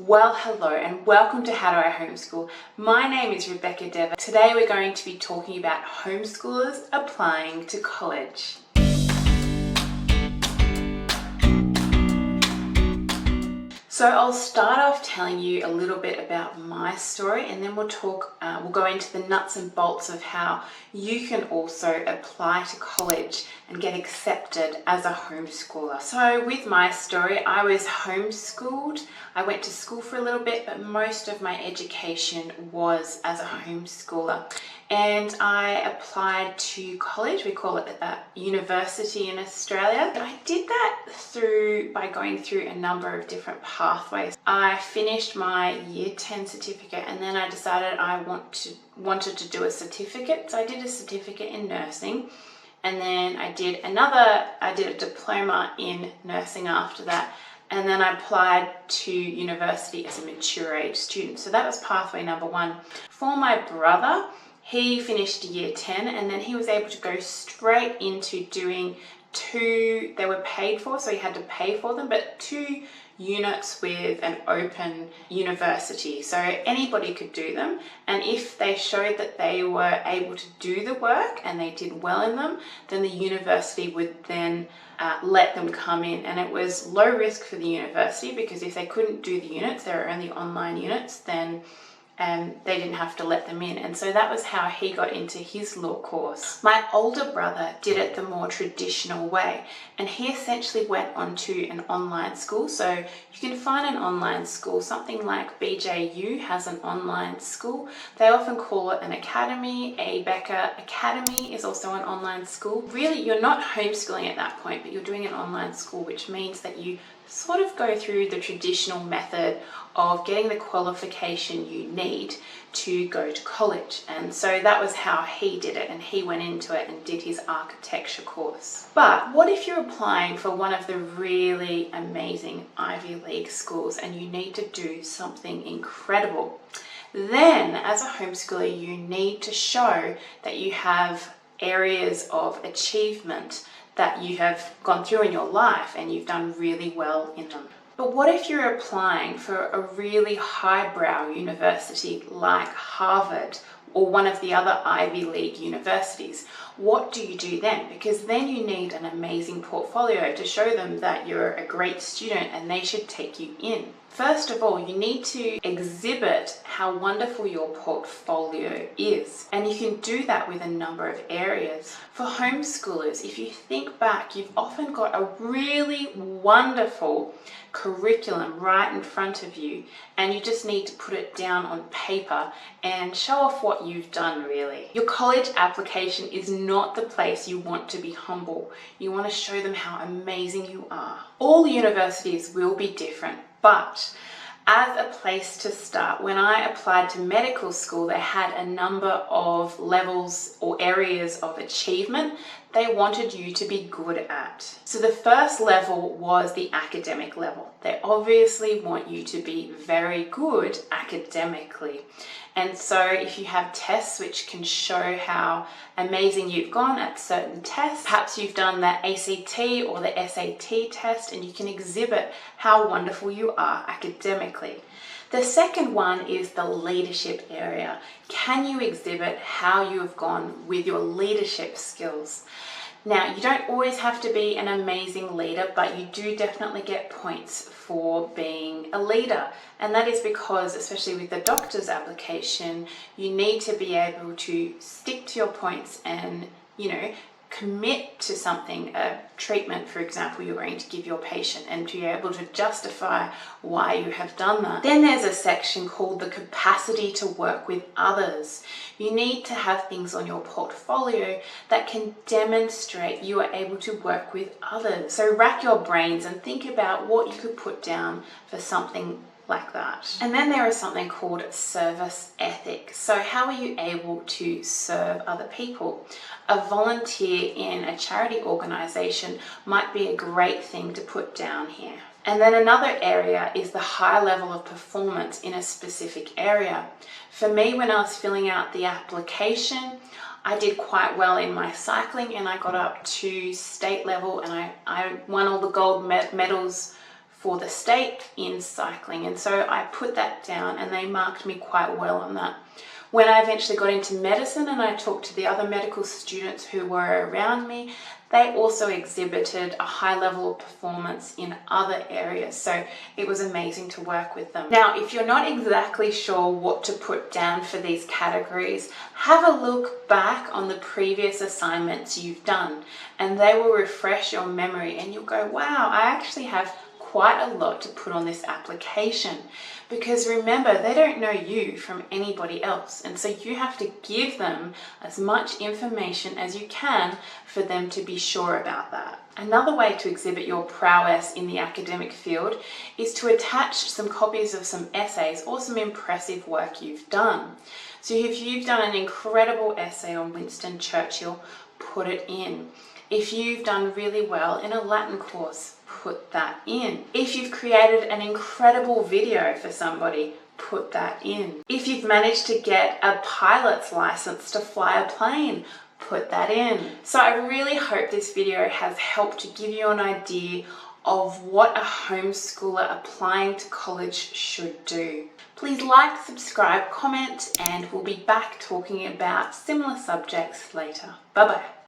Well, hello and welcome to How Do I Homeschool. My name is Rebecca Dever. Today we're going to be talking about homeschoolers applying to college. So I'll start off telling you a little bit about my story, and then we'll go into the nuts and bolts of how you can also apply to college and get accepted as a homeschooler. So with my story, I was homeschooled. I went to school for a little bit, but most of my education was as a homeschooler. And I applied to college. We call it a university in Australia. I did that by going through a number of different pathways. I finished my year 10 certificate, and then I decided I wanted to do a certificate. So I did a certificate in nursing, and then I did a diploma in nursing after that. And then I applied to university as a mature age student. So that was pathway number one. For my brother, he finished year 10, and then he was able to go straight into doing they were paid for, so he had to pay for them, but 2 units with an open university. So anybody could do them, and if they showed that they were able to do the work and they did well in them, then the university would then let them come in. And it was low risk for the university, because if they couldn't do the units, they were only online units, then they didn't have to let them in. And so that was how he got into his law course. My older brother did it the more traditional way, and he essentially went on to an online school. So you can find an online school, something like BJU has an online school. They often call it an academy. A Becker Academy is also an online school. Really, you're not homeschooling at that point, but you're doing an online school, which means that you sort of go through the traditional method of getting the qualification you need to go to college. And so that was how he did it, and he went into it and did his architecture course. But what if you're applying for one of the really amazing Ivy League schools and you need to do something incredible? Then as a homeschooler, you need to show that you have areas of achievement that you have gone through in your life and you've done really well in them. But what if you're applying for a really highbrow university like Harvard or one of the other Ivy League universities? What do you do then? Because then you need an amazing portfolio to show them that you're a great student and they should take you in. First of all, you need to exhibit how wonderful your portfolio is, and you can do that with a number of areas. For homeschoolers, if you think back, you've often got a really wonderful curriculum right in front of you, and you just need to put it down on paper and show off what you've done, really. Your college application is not the place you want to be humble. You want to show them how amazing you are. All universities will be different, but as a place to start, when I applied to medical school, they had a number of levels or areas of achievement they wanted you to be good at. So the first level was the academic level. They obviously want you to be very good academically. And so if you have tests which can show how amazing you've gone at certain tests, perhaps you've done the ACT or the SAT test, and you can exhibit how wonderful you are academically. The second one is the leadership area. Can you exhibit how you have gone with your leadership skills? Now, you don't always have to be an amazing leader, but you do definitely get points for being a leader. And that is because, especially with the doctor's application, you need to be able to stick to your points and, commit to something, a treatment, for example, you're going to give your patient, and to be able to justify why you have done that. Then there's a section called the capacity to work with others. You need to have things on your portfolio that can demonstrate you are able to work with others. So rack your brains and think about what you could put down for something like that. And then there is something called service ethic. So how are you able to serve other people? A volunteer in a charity organization might be a great thing to put down here. And then another area is the high level of performance in a specific area. For me, when I was filling out the application, I did quite well in my cycling, and I got up to state level, and I won all the gold medals for the state in cycling. And so I put that down and they marked me quite well on that. When I eventually got into medicine and I talked to the other medical students who were around me, they also exhibited a high level of performance in other areas. So it was amazing to work with them. Now, if you're not exactly sure what to put down for these categories, have a look back on the previous assignments you've done and they will refresh your memory and you'll go, wow, I actually have quite a lot to put on this application. Because remember, they don't know you from anybody else, and so you have to give them as much information as you can for them to be sure about that. Another way to exhibit your prowess in the academic field is to attach some copies of some essays or some impressive work you've done. So if you've done an incredible essay on Winston Churchill, put it in. If you've done really well in a Latin course, put that in. If you've created an incredible video for somebody, put that in. If you've managed to get a pilot's license to fly a plane, put that in. So I really hope this video has helped to give you an idea of what a homeschooler applying to college should do. Please like, subscribe, comment, and we'll be back talking about similar subjects later. Bye bye.